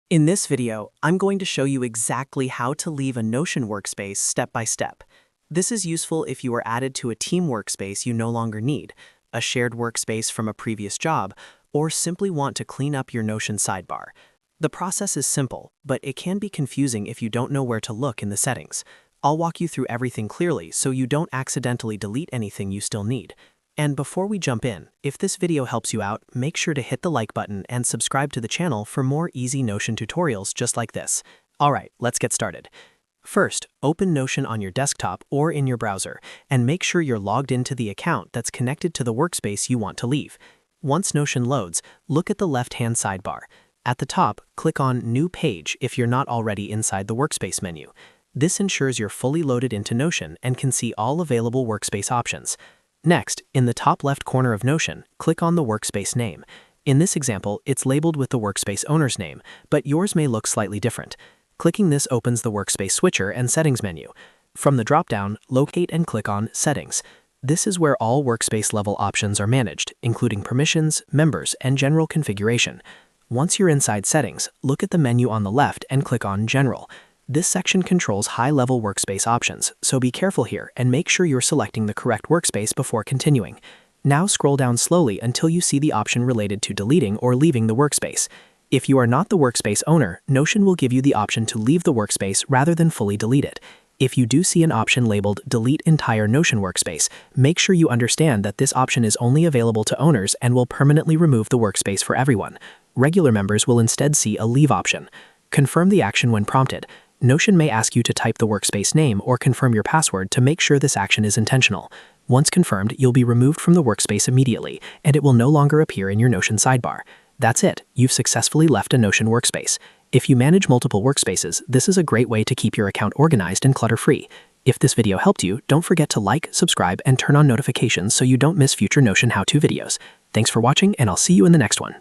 In this video, I'm going to show you exactly how to leave a Notion workspace step by step. This is useful if you are added to a team workspace you no longer need, a shared workspace from a previous job, or simply want to clean up your Notion sidebar. The process is simple, but it can be confusing if you don't know where to look in the settings. I'll walk you through everything clearly so you don't accidentally delete anything you still need. And before we jump in, if this video helps you out, make sure to hit the like button and subscribe to the channel for more easy Notion tutorials just like this. Alright, let's get started. First, open Notion on your desktop or in your browser, and make sure you're logged into the account that's connected to the workspace you want to leave. Once Notion loads, look at the left-hand sidebar. At the top, click on New Page if you're not already inside the Workspace menu. This ensures you're fully loaded into Notion and can see all available workspace options. Next, in the top left corner of Notion, click on the workspace name. In this example, it's labeled with the workspace owner's name, but yours may look slightly different. Clicking this opens the Workspace Switcher and Settings menu. From the drop-down, locate and click on Settings. This is where all workspace-level options are managed, including permissions, members, and general configuration. Once you're inside Settings, look at the menu on the left and click on General. This section controls high-level workspace options, so be careful here and make sure you're selecting the correct workspace before continuing. Now scroll down slowly until you see the option related to deleting or leaving the workspace. If you are not the workspace owner, Notion will give you the option to leave the workspace rather than fully delete it. If you do see an option labeled Delete Entire Notion Workspace, make sure you understand that this option is only available to owners and will permanently remove the workspace for everyone. Regular members will instead see a Leave option. Confirm the action when prompted. Notion may ask you to type the workspace name or confirm your password to make sure this action is intentional. Once confirmed, you'll be removed from the workspace immediately, and it will no longer appear in your Notion sidebar. That's it, you've successfully left a Notion workspace. If you manage multiple workspaces, this is a great way to keep your account organized and clutter-free. If this video helped you, don't forget to like, subscribe, and turn on notifications so you don't miss future Notion how-to videos. Thanks for watching, and I'll see you in the next one.